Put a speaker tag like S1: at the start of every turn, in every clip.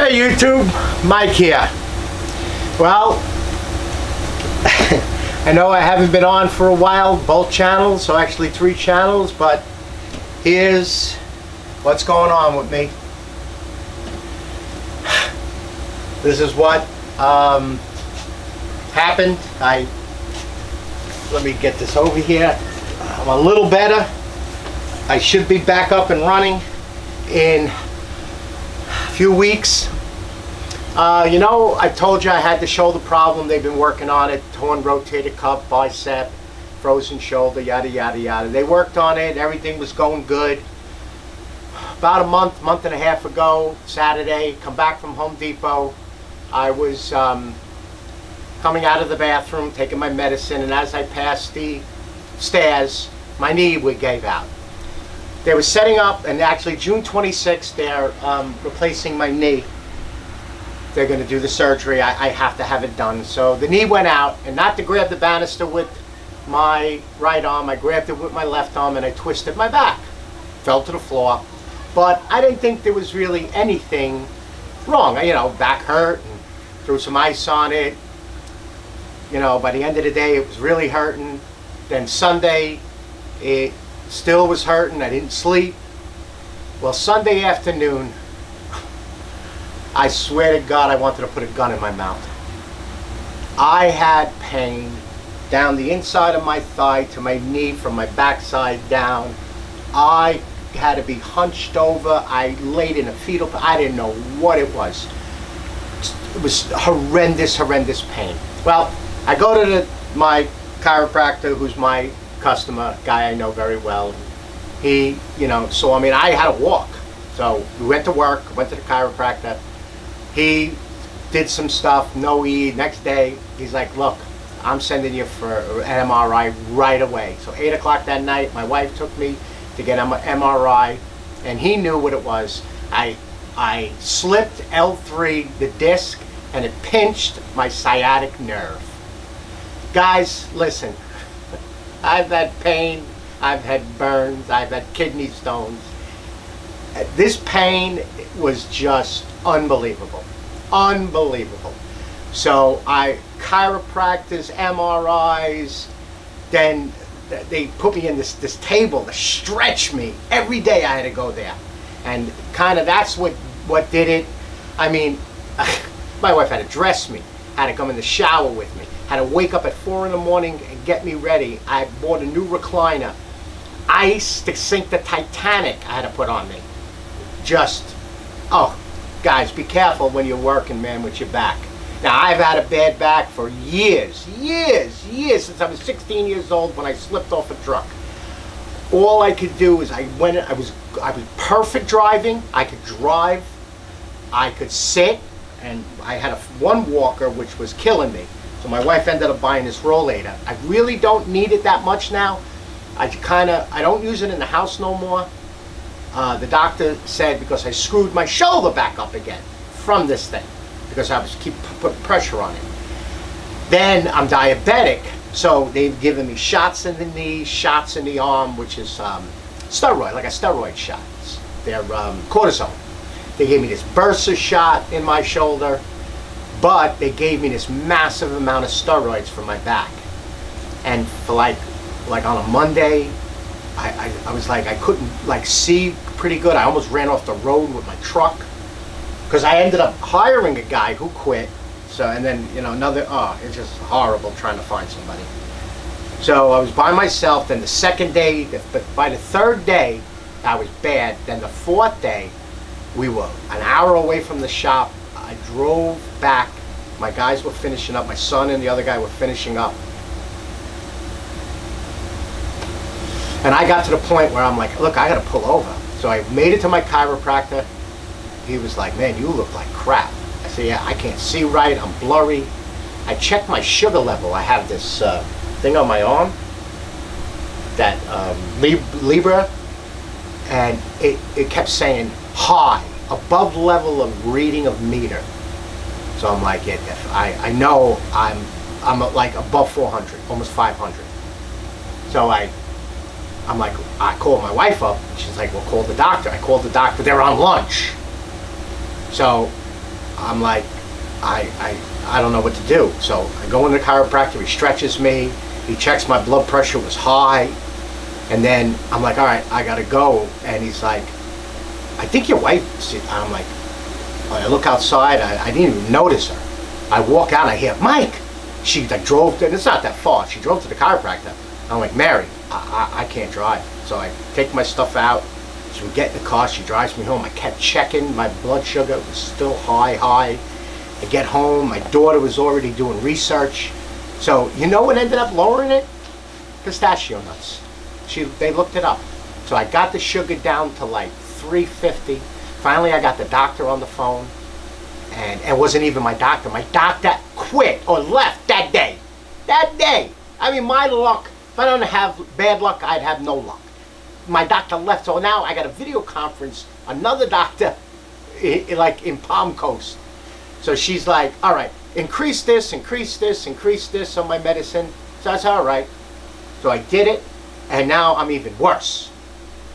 S1: Hey YouTube, Mike here. Well, I know I haven't been on for a while, both channels, so actually 3 channels, but here's what's going on with me. This is what happened. Let me get this over here. I'm a little better. I should be back up and running in a few weeks. You know, I told you I had the shoulder problem. They've been working on it. Torn rotator cuff, bicep, frozen shoulder, yada yada yada. They worked on it. Everything was going good. About a month and a half ago, Saturday, come back from Home Depot. I was coming out of the bathroom, taking my medicine, and as I passed the stairs, my knee gave out. They were setting up, and actually June 26th, they're replacing my knee. They're going to do the surgery. I have to have it done. So the knee went out, and not to grab the banister with my right arm, I grabbed it with my left arm and I twisted my back. Fell to the floor. But I didn't think there was really anything wrong. You know, back hurt, and threw some ice on it. You know, by the end of the day, it was really hurting. Then Sunday, it still was hurting. I didn't sleep. Well, Sunday afternoon, I swear to God, I wanted to put a gun in my mouth. I had pain down the inside of my thigh to my knee, from my backside down. I had to be hunched over. I laid in a fetal. I didn't know what it was. It was horrendous pain. Well, I go to my chiropractor, who's my customer, guy I know very well. He, you know, so I mean, I had to walk. So we went to work, went to the chiropractor. He did some stuff, no E. Next day, he's like, look, I'm sending you for an MRI right away. So 8 o'clock that night, my wife took me to get an MRI, and he knew what it was. I slipped L3, the disc, and it pinched my sciatic nerve. Guys, listen, I've had pain, I've had burns, I've had kidney stones. This pain was just unbelievable. Unbelievable. So chiropractors, MRIs, then they put me in this table to stretch me. Every day I had to go there. And kind of that's what did it. I mean, my wife had to dress me, had to come in the shower with me, had to wake up at 4 in the morning and get me ready. I bought a new recliner. Ice to sink the Titanic I had to put on me. Just, oh, guys, be careful when you're working, man, with your back. Now, I've had a bad back for years, since I was 16 years old when I slipped off a truck. All I could do is I was perfect driving. I could drive, I could sit, and I had one walker which was killing me. So my wife ended up buying this rollator. I really don't need it that much now. I don't use it in the house no more. The doctor said because I screwed my shoulder back up again from this thing, because I was putting pressure on it. Then I'm diabetic, so they've given me shots in the knee, shots in the arm, which is steroid, like a steroid shot. They're cortisone. They gave me this bursa shot in my shoulder, but they gave me this massive amount of steroids for my back. And for like on a Monday, I was like, I couldn't like see pretty good. I almost ran off the road with my truck, because I ended up hiring a guy who quit. So, and then, you know, it's just horrible trying to find somebody. So I was by myself. Then the second day, but by the third day, I was bad. Then the fourth day, we were an hour away from the shop. I drove back. My guys were finishing up. My son and the other guy were finishing up. And I got to the point where I'm like, look, I got to pull over. So I made it to my chiropractor. He was like, man, you look like crap. I said, yeah, I can't see right. I'm blurry. I checked my sugar level. I have this thing on my arm, that Libra, and it kept saying high, above level of reading of meter. So I'm like, I know I'm like above 400, almost 500. So I'm like, I called my wife up. She's like, well, call the doctor. I called the doctor. They're on lunch. So I'm like, I don't know what to do. So I go in the chiropractor, he stretches me, he checks my blood pressure was high, and then I'm like, all right, I gotta go. And he's like, I think your wife, I'm like, I look outside, I didn't even notice her. I walk out, I hear, Mike. She like drove, and it's not that far, she drove to the chiropractor. I'm like, Mary, I can't drive. So I take my stuff out, so we get in the car, she drives me home. I kept checking, my blood sugar was still high. I get home, my daughter was already doing research. So you know what ended up lowering it? Pistachio nuts. They looked it up. So I got the sugar down to like 350. Finally, I got the doctor on the phone, and it wasn't even my doctor. My doctor quit or left that day. That day. I mean, my luck, if I don't have bad luck, I'd have no luck. My doctor left, so now I got a video conference, another doctor, like in Palm Coast. So she's like, all right, increase this on my medicine. So I said, all right. So I did it, and now I'm even worse.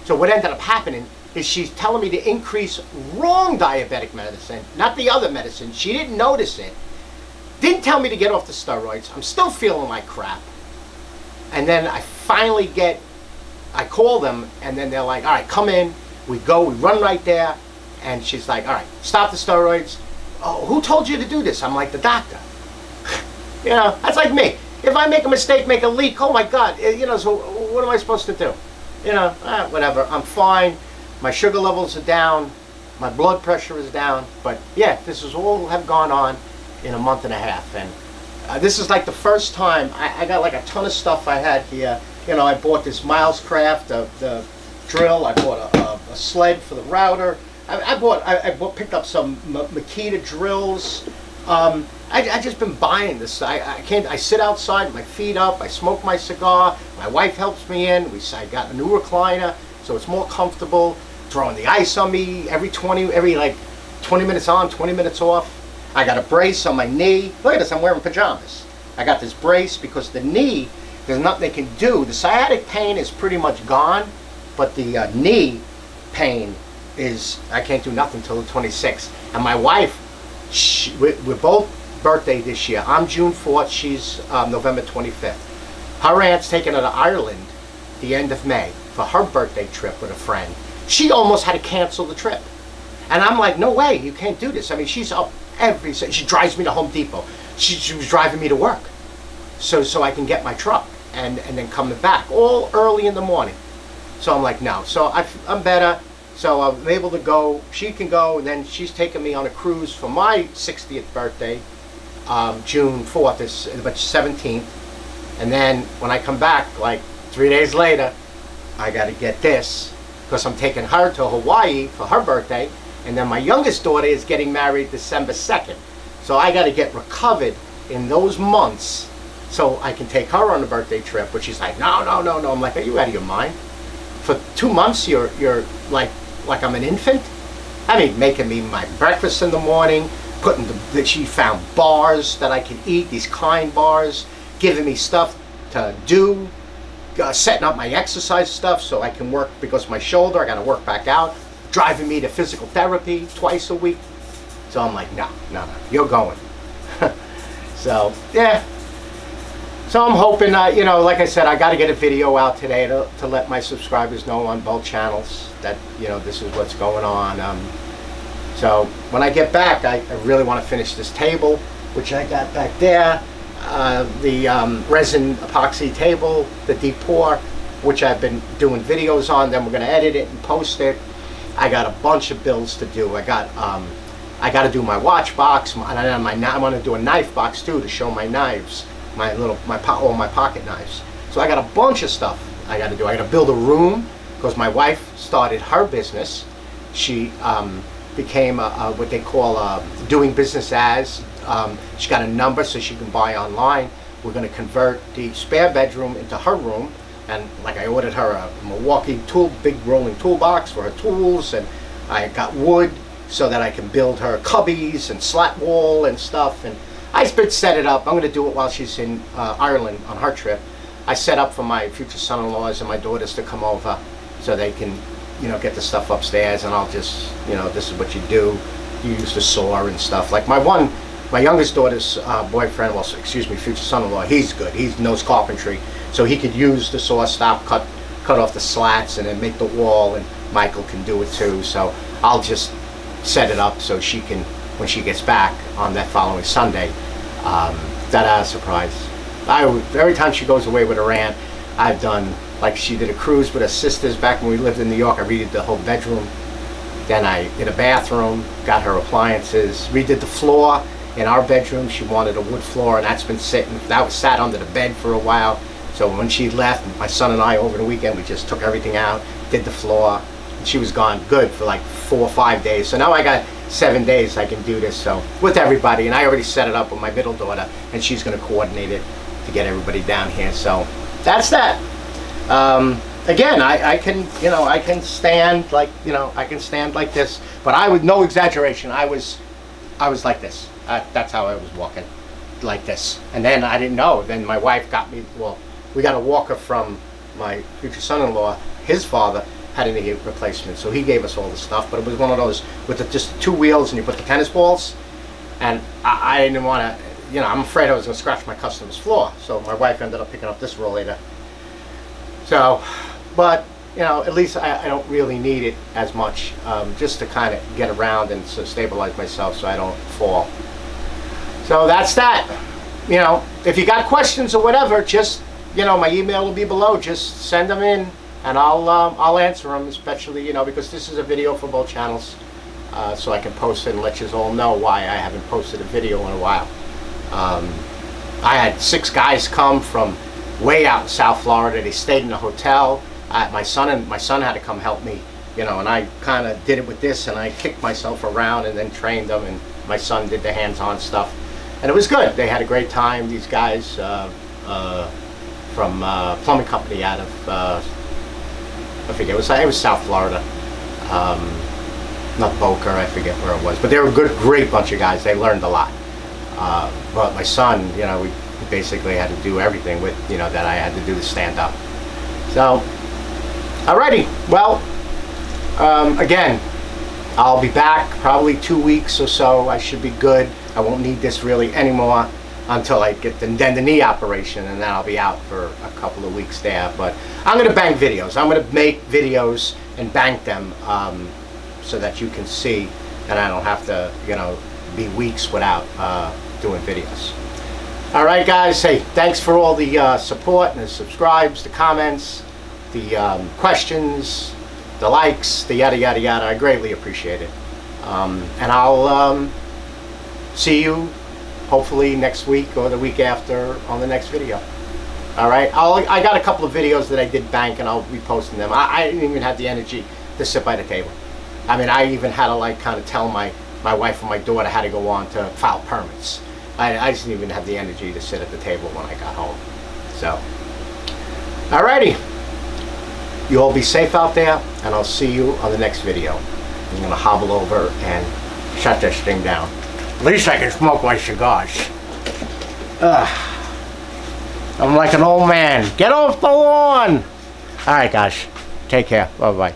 S1: So what ended up happening is she's telling me to increase wrong diabetic medicine, not the other medicine. She didn't notice it. Didn't tell me to get off the steroids. I'm still feeling like crap. And then I finally I call them, and then they're like, all right, come in. We go, we run right there. And she's like, all right, stop the steroids. Oh, who told you to do this? I'm like, the doctor. You know, that's like me. If I make a mistake, make a leak, oh my God, you know, so what am I supposed to do? You know, whatever, I'm fine. My sugar levels are down. My blood pressure is down. But yeah, this is all have gone on in a month and a half. And this is like the first time I got like a ton of stuff I had here. You know, I bought this Miles Craft, the drill. I bought a sled for the router. I picked up some Makita drills. I just been buying this. I sit outside, my feet up, I smoke my cigar. My wife helps me in. I got a new recliner, so it's more comfortable. Throwing the ice on me every 20 minutes on, 20 minutes off. I got a brace on my knee. Look at this, I'm wearing pajamas. I got this brace because the knee, there's nothing they can do. The sciatic pain is pretty much gone, but the knee pain is, I can't do nothing till the 26th. And my wife, we're both birthday this year. I'm June 4th, she's November 25th. Her aunt's taking her to Ireland the end of May for her birthday trip with a friend. She almost had to cancel the trip. And I'm like, no way, you can't do this. I mean, she's up she drives me to Home Depot. She was driving me to work so I can get my truck and then coming back all early in the morning. So I'm like, no. So I'm better. So I'm able to go. She can go, and then she's taking me on a cruise for my 60th birthday, June 4th, is 17th. And then when I come back, like 3 days later, I got to get this because I'm taking her to Hawaii for her birthday, and then my youngest daughter is getting married December 2nd. So I got to get recovered in those months so I can take her on a birthday trip. But she's like, no. I'm like, are you out of your mind? For 2 months, you're like I'm an infant? I mean, making me my breakfast in the morning, she found bars that I can eat, these kind bars, giving me stuff to do, setting up my exercise stuff so I can work, because my shoulder, I got to work back out, driving me to physical therapy twice a week. So I'm like, no, you're going. So, yeah. So I'm hoping, you know, like I said, I got to get a video out today to let my subscribers know on both channels that, you know, this is what's going on. So when I get back, I really want to finish this table, which I got back there. The resin epoxy table, the deep pour, which I've been doing videos on. Then we're going to edit it and post it. I got a bunch of builds to do. I got to do my watch box, and I want to do a knife box too to show my knives, all my pocket knives. So I got a bunch of stuff I got to do. I got to build a room because my wife started her business. She became what they call doing business as. She got a number so she can buy online. We're going to convert the spare bedroom into her room, and like I ordered her a Milwaukee big rolling toolbox for her tools, and I got wood so that I can build her cubbies and slat wall and stuff. And I set it up. I'm going to do it while she's in Ireland on her trip. I set up for my future son-in-laws and my daughters to come over so they can, you know, get the stuff upstairs, and I'll just, you know, this is what you do. use the saw and stuff. Like my youngest daughter's boyfriend, well, excuse me, future son-in-law, he's good. He knows carpentry, so he could use the saw stop, cut off the slats, and then make the wall. And Michael can do it too. So I'll just set it up so she can, when she gets back on that following Sunday. That surprise. Every time she goes away with her aunt, I've done, like she did a cruise with her sisters back when we lived in New York. I redid the whole bedroom. Then I did a bathroom, got her appliances, redid the floor in our bedroom. She wanted a wood floor, and that's been sitting, that was sat under the bed for a while. So when she left, my son and I over the weekend, we just took everything out, did the floor, and she was gone good for like 4 or 5 days. So now I got 7 days I can do this, so with everybody, and I already set it up with my middle daughter, and she's going to coordinate it to get everybody down here. So that's that. Again, I can, you know, I can stand like, you know, I can stand like this, but I would, no exaggeration, I was like this. That's how I was walking, like this. And then I didn't know. Then my wife got me, well, we got a walker from my future son-in-law. His father had a knee replacement, so he gave us all the stuff, but it was one of those with just 2 wheels, and you put the tennis balls, and I didn't want to, you know, I'm afraid I was going to scratch my customer's floor, so my wife ended up picking up this rollator. So, but, you know, at least I don't really need it as much, just to kind of get around and so stabilize myself so I don't fall. So that's that. You know, if you got questions or whatever, just, you know, my email will be below. Just send them in, and I'll answer them, especially, you know, because this is a video for both channels, so I can post it and let you all know why I haven't posted a video in a while. I had 6 guys come from way out in South Florida. They stayed in a hotel. My son had to come help me, you know, and I kind of did it with this, and I kicked myself around and then trained them, and my son did the hands-on stuff, and it was good. They had a great time. These guys from plumbing company out of I forget, it was South Florida, not Boca, I forget where it was, but they were a great bunch of guys. They learned a lot. But my son, you know, we basically had to do everything with, you know, that I had to do to stand up. So, alrighty, well, again, I'll be back probably 2 weeks or so. I should be good. I won't need this really anymore until I get the knee operation, and then I'll be out for a couple of weeks there. But I'm going to bank videos. I'm going to make videos and bank them so that you can see, and I don't have to, you know, be weeks without doing videos. All right, guys. Hey, thanks for all the support and the subscribes, the comments, the questions, the likes, the yada yada yada. I greatly appreciate it. And I'll see you hopefully next week or the week after on the next video. All right. I got a couple of videos that I did bank, and I'll be posting them. I didn't even have the energy to sit by the table. I mean, I even had to like kind of tell my wife and my daughter how to go on to file permits. I just didn't even have the energy to sit at the table when I got home. So, alrighty. You all be safe out there, and I'll see you on the next video. I'm going to hobble over and shut this thing down. At least I can smoke my cigars. I'm like an old man. Get off the lawn! Alright, guys. Take care. Bye-bye.